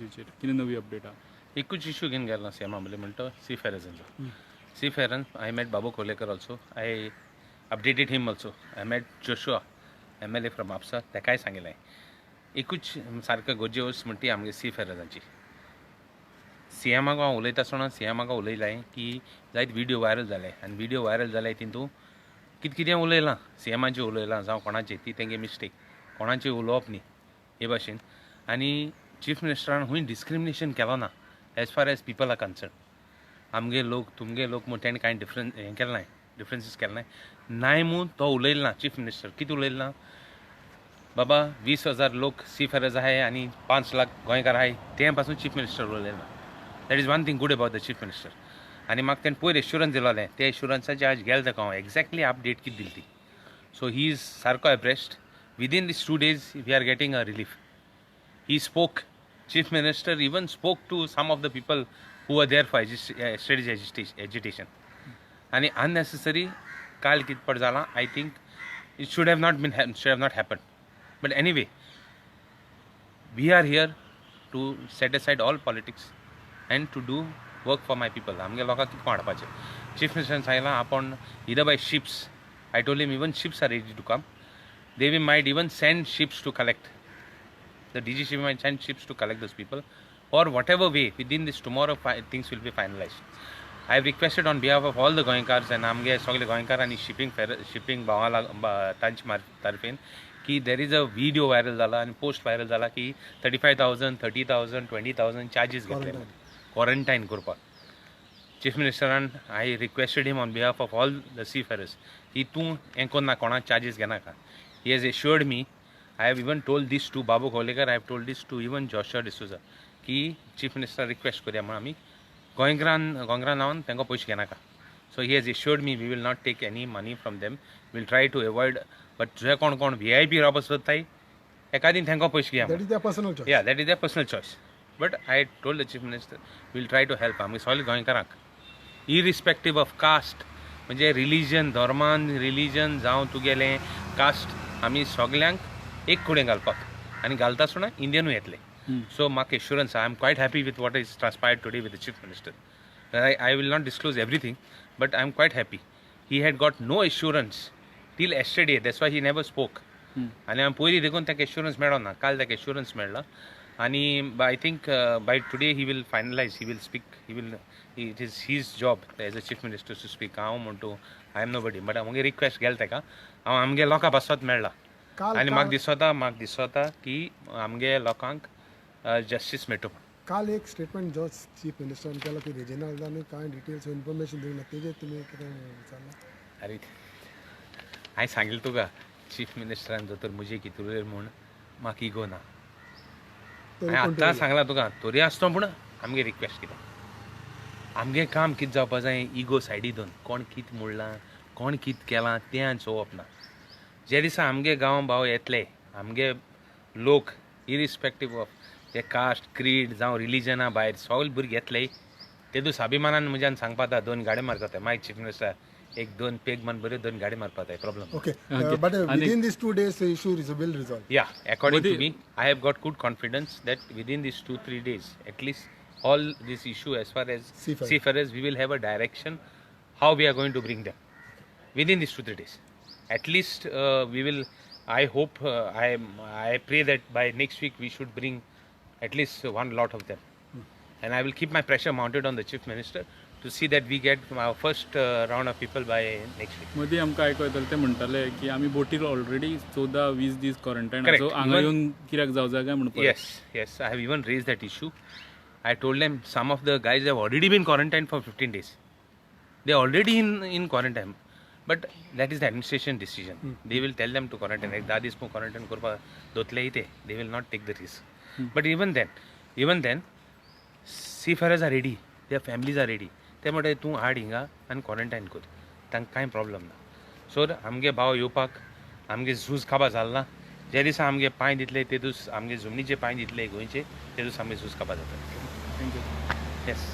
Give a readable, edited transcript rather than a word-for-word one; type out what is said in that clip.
इश्यूचेर कितें नवी अपडेट आहा? एकूच इश्यू घेवन गेलो सीएमा म्हणले म्हणटा सी फेरनांचो. सी फेरन I met Babu Kolekar also. I updated him also. I met Joshua MLA from Mapusa. ताकाय सांगिल्लें एकूच सारको गोजेवस म्हणटी आमगे सी फेरनाची. सीएमाक हांव उलयता आसतना सीएमाक उलयलें की जायत व्हिडिओ वायरल जाले आनी व्हिडिओ वायरल जाले तितून कितें उलयलां सीएमाचें उलयलां जावं कोणाचें ती तेंगे मिस्टेक कोणाचें उलोवप न्ही हे भाशेन. आनी चीफ मिनिस्टरान खूंय डिस्क्रिमिनेशन केलो ना as far as people are concern. आमगे लोक तुमगे लोक म्हूण तेणें कांय हें केलें नाय डिफरन्सीस केले नाय म्हूण तो उलयलो ना चीफ मिनिस्टर. कितें उलयलो ना बाबा 20,000 लोक सी फेरज आहाय आनी 5 लाख गोंयकार आहाय ते पासून चीफ मिनिस्टर उलयलो ना. That is one thing good about the chief minister. आनी म्हाका तेणें पयर एश्युरन्स दिलोलें ते एश्युरन्साचे आज गेले ताका हांव एक्झॅक्टली अपडेट कितें दिली ती. सो ही इज सारको abreast. Within this 2 days we are getting a relief. He spoke Chief Minister even spoke to some of the people who were there for strategy agitation. And unnecessary kal kit pad jala. I think it should have not happened. But anyway, we are here to set aside all politics and to do work for my people. Amge loka kit madpache. Chief Minister sayla upon either by ships. I told him even ships are ready to come. They might even send ships to collect. The DGCP might send ships to collect those people, or whatever way within this tomorrow things will be finalized. I have requested on behalf of all the Goenkars and आमगे सगळे गोंयकार आणि shipping भावाला तांचे तर्फेन की there is a video viral जाला आणि post viral जाला की 35,000, 30,000, 20,000 चार्जेस घेतले क्वारंटाईन करपाक. चीफ मिनिस्टरान I requested him on behalf of all the seafarers की तूं हें कोन्ना कोणाक charges घेनाका. He has assured me. I have even told this to Babu Kolekar. I have told this to even Joshua D'Souza की chief minister request करूया म्हणून आमी गोंयकारां लावन तांकां पयशे घेनाका. So he has assured me we will not take any money from them. Will try to avoid. But जे कोण VIP रावपाक सोदताय एकादीन तांकां पयशे घेया. That is their personal choice. Yeah, that is their personal choice. But I told the chief minister we'll try to help आमी सगळे गोंयकारांक irrespective of caste म्हणजे religion धर्मान रिलीजन जावं तुगेलें कास्ट आमी सगल्यांक एक कडेन घालपाक आनी घालता आसतना इंडियनूय येतले. सो म्हाका assurance I am quite happy with what is transpired today with the chief minister. I will not disclose everything, but I am quite happy. He had got no assurance till yesterday. That's why he never spoke. आनी हांवें पयलीं देखून ताका assurance मेळ्ळो ना. काल ताका assurance मेळ्ळा आनी I think by today he will finalise. He will speak. It is his job as a chief minister to speak. हांव म्हणटो I'm nobody. But म्हगे रिक्वेस्ट गेले ताका. हांव आमगे लोकां बसत मेळ्ळा आनी म्हाका दिसता की आमगे लोकांक जस्टीस मेळटो. काल एक स्टेटमेंट जो चीफ मिनिस्टरान केलो की रिजनलांनी कांय डिटेल्स इन्फॉर्मेशन दिवना तेजेर तुमी कितें विचारलां? अरे हांवें सांगिल्लें तुका चीफ मिनिस्टरान जर तर म्हजे कितें म्हूण म्हाका इगो ना. हांवें आतां सांगलां तुका तोरी आसतो पूण आमगे रिक्वेस्ट कितें आमगे काम कितें जावपा जाय इगो सायडी दोन. कोण कितें म्हणलां कोण कितें केलां तें चोवप ना. जे दिसा आमगे गांव भाव येतले आमगे लोक इरिस्पेक्टीव ऑफ ते कास्ट क्रीड जावं रिलीजना भायर सगळे भुरगे येतले ते दीस अभिमानान म्हज्यान सांगपा जाता 2 गाडी मारता माय चीफ मिनिस्टर 1-2 पेग मान बऱ्यो 2 गाडी मारपा जाय problem. Okay, but within these 2 days the issue will resolve. Yeah, according to me I have got good confidence that within these 2-3 days at least all this issue as far as seafarers we will have a direction how we are going to bring them within these 2-3 days. At least we will. I hope I pray that by next week we should bring at least one lot of them. And I will keep my pressure mounted on the chief minister to see that we get our first round of people by next week. मदीं आमकां आयको येतालें ते म्हणटाले की आमी बोटीर already 14-20 दीस quarantine आसो हांगा येवन कित्याक जावं काय म्हणून. Yes, I have even raised that issue. I told them some of the guys have already been quarantined for 15 days. They are already in quarantine. But that is the administration decision. They will tell them to quarantine. Like 10 days quarantine करपा दोतले इथे. They will not take the risk. But even then, seafarers are ready. Their families are ready. ते म्हणटा तूं हाड हिंगा आनी quarantine कर. तांकां कांय प्रॉब्लम ना. सो आमगे भाव येवपाक आमगे झूज खाबा जालना. जे दिसा आमगे पांय दितले ते दीस आमगे जमनीचे पांय दितले गोंयचे ते दीस आमगे झूज खाबा जाता. थँक्यू. येस.